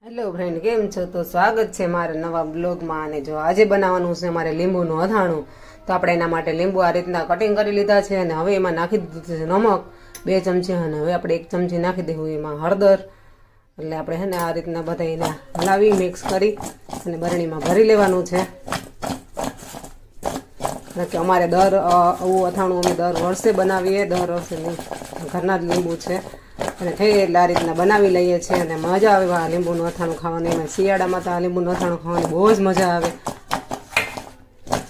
Hello friend, કેમ છો? તો સ્વાગત છે મારા નવા બ્લોગમાં. અને જો આજે બનાવવાનું છે મારે લીંબુનું અથાણું. તો આપણે એના માટે લીંબુ આ રીતના કટિંગ કરી લીધા છે અને હવે એમાં નાખી દીધું છે નમક 2 ચમચી, અને હવે આપણે 1 ચમચી નાખી દઈશું એમાં હળદર. એટલે આપણે છે ને આ રીતના બધા એને હલાવી મિક્સ કરી અને બરણીમાં ભરી લેવાનું છે. કે અમારે આવું અથાણું અમે દર વર્ષે બનાવીએ, દર વર્ષે ઘરના જ લીંબુ છે અને થઈ એટલે આ રીતના બનાવી લઈએ છીએ અને મજા આવે આ લીંબુનું અથાણું ખાવાની. એમાં શિયાળામાં તો આ લીંબુનું અથાણું ખાવાની બહુ જ મજા આવે.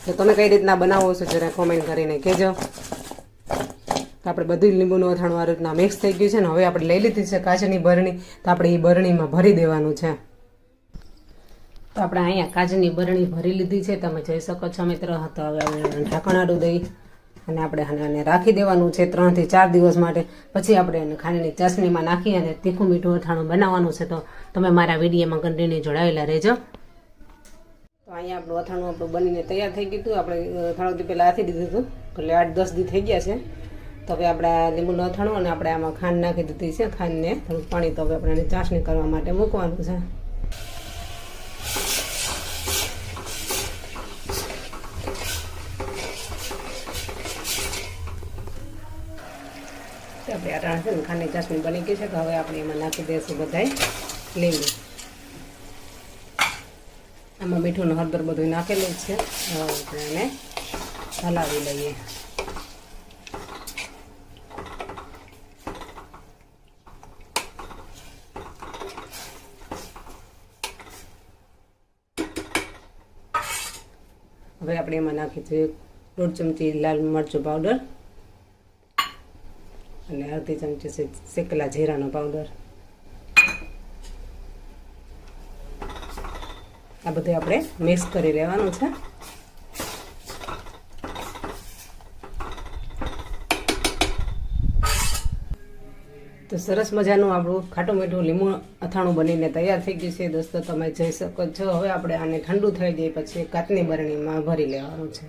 તો તમે કઈ રીતના બનાવો છો જરા કોમેન્ટ કરીને કહેજો. તો આપણે બધું જ લીંબુનું અથાણું આ રીતના મિક્સ થઈ ગયું છે ને હવે આપણે લઈ લીધી છે કાચની બરણી. તો આપણે એ બરણીમાં ભરી દેવાનું છે. તો આપણે અહીંયા કાચની બરણી ભરી લીધી છે, તમે જોઈ શકો છો મિત્રો. તો હવે આપણે ઢાંકણાડું દઈ અને આપણે આને રાખી દેવાનું છે 3 થી 4 દિવસ માટે. પછી આપણે એને ખાંડની ચાસણીમાં નાખી અને તીખું મીઠું અથાણું બનાવવાનું છે. તો તમે મારા વિડીયોમાં કન્ટિન્યુ જોડાયેલા રહેજો. તો અહીંયા આપણું અથાણું બનીને તૈયાર થઈ ગયું હતું. આપણે થોડાક દી પહેલાં આથી દીધું હતું, એટલે 8-10 દી થઈ ગયા છે. તો હવે આપણે આ લીંબુનું અથાણું અને આપણે આમાં ખાંડ નાખી દીધી છે, ખાંડને થોડુંક પાણી. તો હવે આપણે એને ચાસણી કરવા માટે મૂકવાનું છે. આપણે આ છે ને ખાંડની ચાસણી બની ગઈ છે. તો હવે આપણે એમાં નાખી દઈશું બધાય લીંબુ. આમાં મીઠું હળદર બધું નાખેલું જ છે. આપણે એને હલાવી લઈએ. હવે આપણે એમાં નાખી દઈએ 1.5 ચમચી લાલ મરચું પાવડર અને અડધી ચમચી શેકેલા જીરાનો પાવડર. આ બધું આપણે મિક્સ કરી લેવાનું છે. તો સરસ મજાનું આપણું ખાટું મીઠું લીંબુ અથાણું બનીને તૈયાર થઈ ગયું છે દોસ્તો, તમે જોઈ શકો છો. હવે આપણે આને ઠંડુ થઈ જાય પછી કાચની બરણીમાં ભરી લેવાનું છે.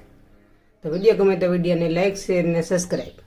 તો વિડીયો ગમે તો વિડીયોને લાઈક, શેર ને સબસ્ક્રાઈબ.